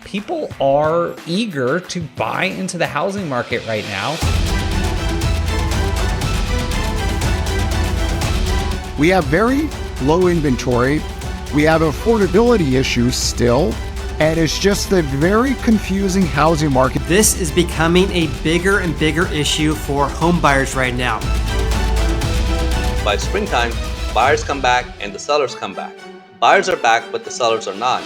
people are eager to buy into the housing market right now. We have very low inventory. We have affordability issues still, and it's just a very confusing housing market. This is becoming a bigger and bigger issue for home buyers right now. By springtime, buyers come back and the sellers come back. Buyers are back, but the sellers are not.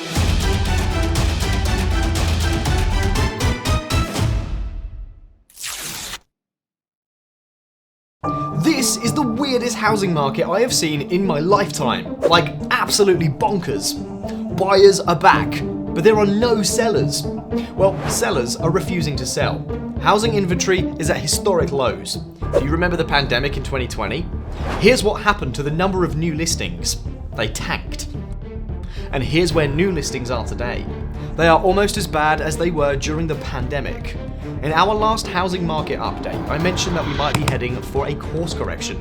This is the weirdest housing market I have seen in my lifetime. Like, absolutely bonkers. Buyers are back, but there are no sellers. Well, sellers are refusing to sell. Housing inventory is at historic lows. Do you remember the pandemic in 2020? Here's what happened to the number of new listings. They tanked. And here's where new listings are today. They are almost as bad as they were during the pandemic. In our last housing market update, I mentioned that we might be heading for a course correction.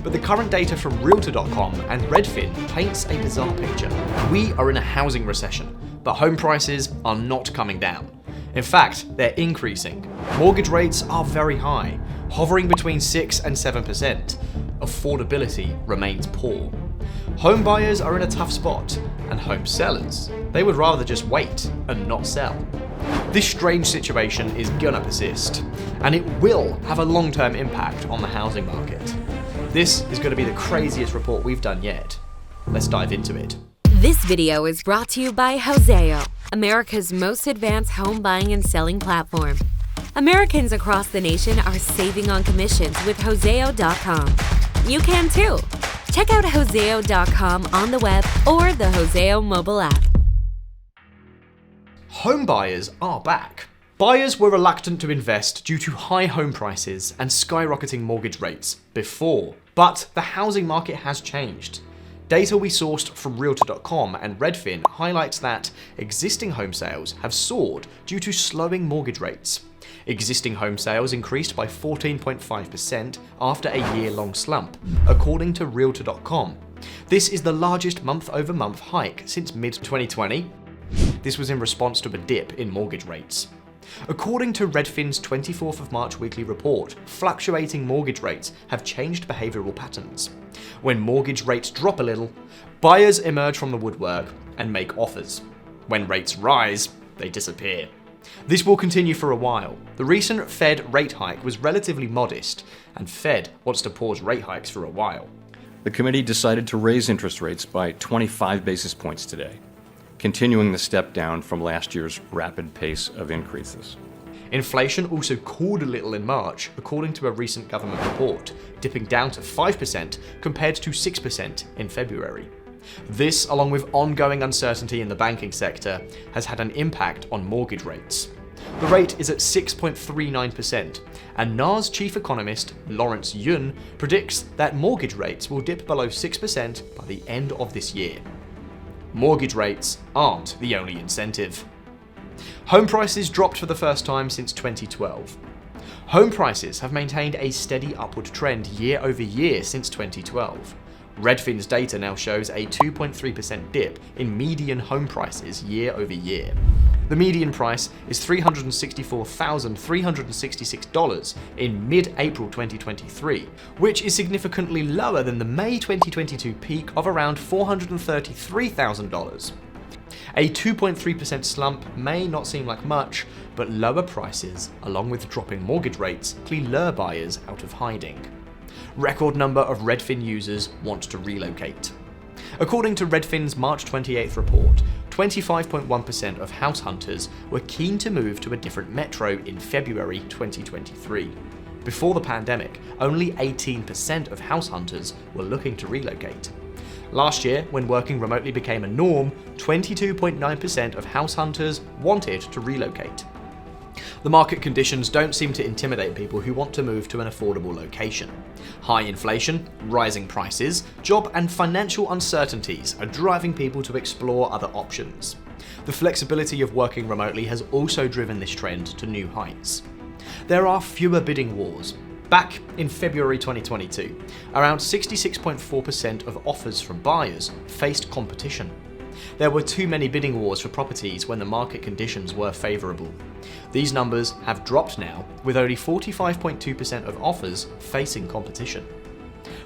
But the current data from Realtor.com and Redfin paints a bizarre picture. We are in a housing recession, but home prices are not coming down. In fact, they're increasing. Mortgage rates are very high, hovering between 6 and 7%. Affordability remains poor. Home buyers are in a tough spot, and home sellers, they would rather just wait and not sell. This strange situation is gonna persist, and it will have a long-term impact on the housing market. This is gonna be the craziest report we've done yet. Let's dive into it. This video is brought to you by Houzeo, America's most advanced home buying and selling platform. Americans across the nation are saving on commissions with Houzeo.com. You can too. Check out Houzeo.com on the web or the Houzeo mobile app. Home buyers are back. Buyers were reluctant to invest due to high home prices and skyrocketing mortgage rates before, but the housing market has changed. Data we sourced from Realtor.com and Redfin highlights that existing home sales have soared due to slowing mortgage rates. Existing home sales increased by 14.5% after a year-long slump, according to Realtor.com. This is the largest month-over-month hike since mid-2020. This was in response to a dip in mortgage rates. According to Redfin's 24th of March weekly report, fluctuating mortgage rates have changed behavioral patterns. When mortgage rates drop a little, buyers emerge from the woodwork and make offers. When rates rise, they disappear. This will continue for a while. The recent Fed rate hike was relatively modest, and Fed wants to pause rate hikes for a while. The committee decided to raise interest rates by 25 basis points today, continuing the step down from last year's rapid pace of increases. Inflation also cooled a little in March, according to a recent government report, dipping down to 5% compared to 6% in February. This, along with ongoing uncertainty in the banking sector, has had an impact on mortgage rates. The rate is at 6.39%, and NAR's chief economist, Lawrence Yun, predicts that mortgage rates will dip below 6% by the end of this year. Mortgage rates aren't the only incentive. Home prices dropped for the first time since 2012. Home prices have maintained a steady upward trend year over year since 2012. Redfin's data now shows a 2.3% dip in median home prices year over year. The median price is $364,366 in mid-April 2023, which is significantly lower than the May 2022 peak of around $433,000. A 2.3% slump may not seem like much, but lower prices, along with dropping mortgage rates, clearly lure buyers out of hiding. Record number of Redfin users want to relocate. According to Redfin's March 28th report, 25.1% of house hunters were keen to move to a different metro in February 2023. Before the pandemic, only 18% of house hunters were looking to relocate. Last year, when working remotely became a norm, 22.9% of house hunters wanted to relocate. The market conditions don't seem to intimidate people who want to move to an affordable location. High inflation, rising prices, job and financial uncertainties are driving people to explore other options. The flexibility of working remotely has also driven this trend to new heights. There are fewer bidding wars. Back in February 2022, around 66.4% of offers from buyers faced competition. There were too many bidding wars for properties when the market conditions were favourable. These numbers have dropped now, with only 45.2% of offers facing competition.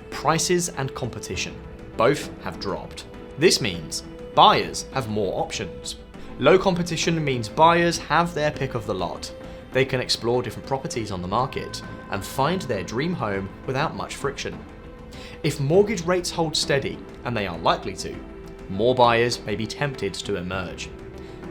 Prices and competition both have dropped. This means buyers have more options. Low competition means buyers have their pick of the lot. They can explore different properties on the market and find their dream home without much friction. If mortgage rates hold steady, and they are likely to, more buyers may be tempted to emerge.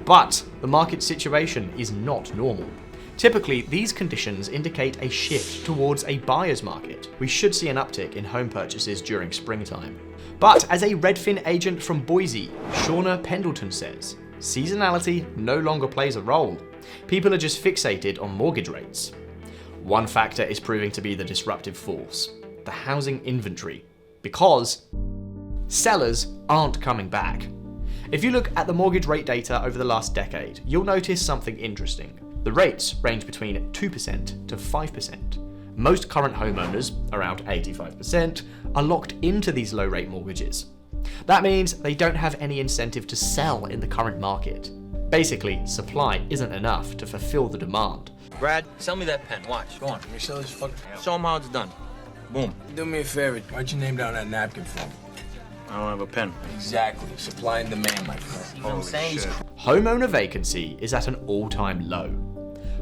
But the market situation is not normal. Typically, these conditions indicate a shift towards a buyer's market. We should see an uptick in home purchases during springtime. But as a Redfin agent from Boise, Shauna Pendleton says, seasonality no longer plays a role. People are just fixated on mortgage rates. One factor is proving to be the disruptive force, the housing inventory, because sellers aren't coming back. If you look at the mortgage rate data over the last decade, you'll notice something interesting. The rates range between 2% to 5%. Most current homeowners, around 85%, are locked into these low rate mortgages. That means they don't have any incentive to sell in the current market. Basically, supply isn't enough to fulfill the demand. Brad, sell me that pen. Watch. Go on. Let me sell this fucking. Show him how it's done. Boom. Do me a favor. Write your name down on that napkin for me. I don't have a pen. Exactly. Supply and demand, my friend. You know what I'm saying? Homeowner vacancy is at an all-time low.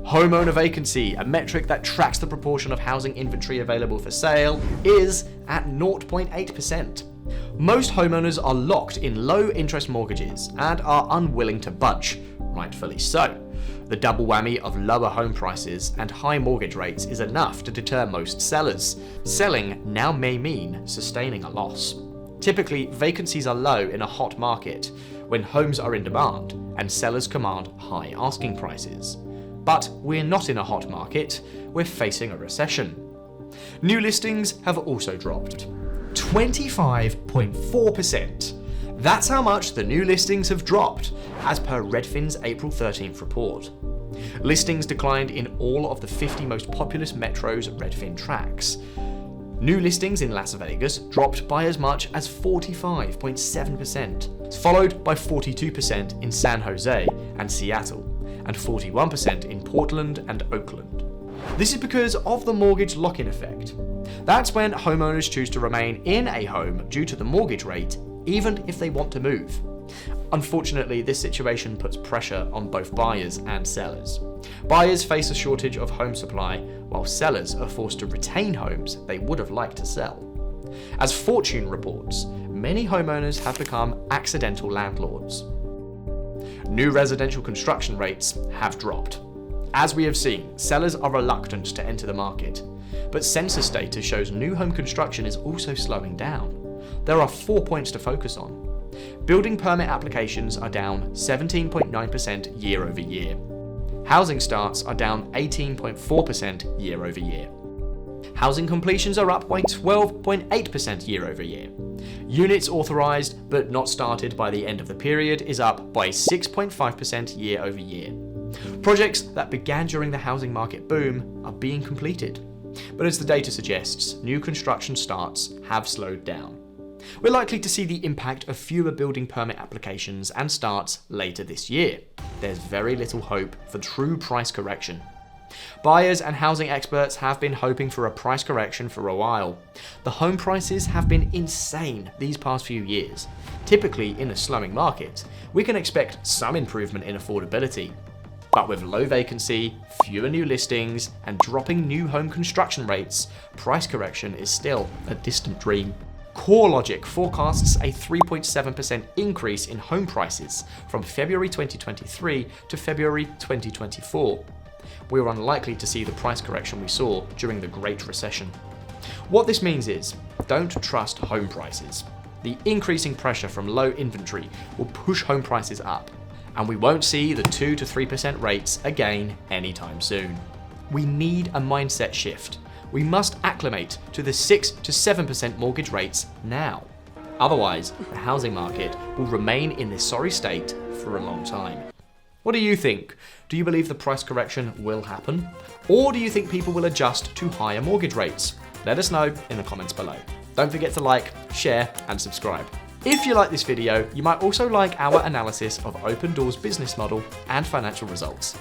Homeowner vacancy, a metric that tracks the proportion of housing inventory available for sale, is at 0.8%. Most homeowners are locked in low-interest mortgages and are unwilling to budge, rightfully so. The double whammy of lower home prices and high mortgage rates is enough to deter most sellers. Selling now may mean sustaining a loss. Typically, vacancies are low in a hot market, when homes are in demand and sellers command high asking prices. But we're not in a hot market, we're facing a recession. New listings have also dropped. 25.4%. That's how much the new listings have dropped, as per Redfin's April 13th report. Listings declined in all of the 50 most populous metros Redfin tracks. New listings in Las Vegas dropped by as much as 45.7%, followed by 42% in San Jose and Seattle, and 41% in Portland and Oakland. This is because of the mortgage lock-in effect. That's when homeowners choose to remain in a home due to the mortgage rate, even if they want to move. Unfortunately, this situation puts pressure on both buyers and sellers. Buyers face a shortage of home supply, while sellers are forced to retain homes they would have liked to sell. As Fortune reports, many homeowners have become accidental landlords. New residential construction rates have dropped. As we have seen, sellers are reluctant to enter the market, but census data shows new home construction is also slowing down. There are 4 points to focus on. Building permit applications are down 17.9% year over year. Housing starts are down 18.4% year over year. Housing completions are up by 12.8% year over year. Units authorised but not started by the end of the period is up by 6.5% year over year. Projects that began during the housing market boom are being completed. But as the data suggests, new construction starts have slowed down. We're likely to see the impact of fewer building permit applications and starts later this year. There's very little hope for true price correction. Buyers and housing experts have been hoping for a price correction for a while. The home prices have been insane these past few years. Typically, in a slowing market, we can expect some improvement in affordability. But with low vacancy, fewer new listings, and dropping new home construction rates, price correction is still a distant dream. CoreLogic forecasts a 3.7% increase in home prices from February 2023 to February 2024. We are unlikely to see the price correction we saw during the Great Recession. What this means is, don't trust home prices. The increasing pressure from low inventory will push home prices up, and we won't see the 2 to 3% rates again anytime soon. We need a mindset shift. We must acclimate to the 6 to 7% mortgage rates now. Otherwise, the housing market will remain in this sorry state for a long time. What do you think? Do you believe the price correction will happen? Or do you think people will adjust to higher mortgage rates? Let us know in the comments below. Don't forget to like, share, and subscribe. If you like this video, you might also like our analysis of Open Door's business model and financial results.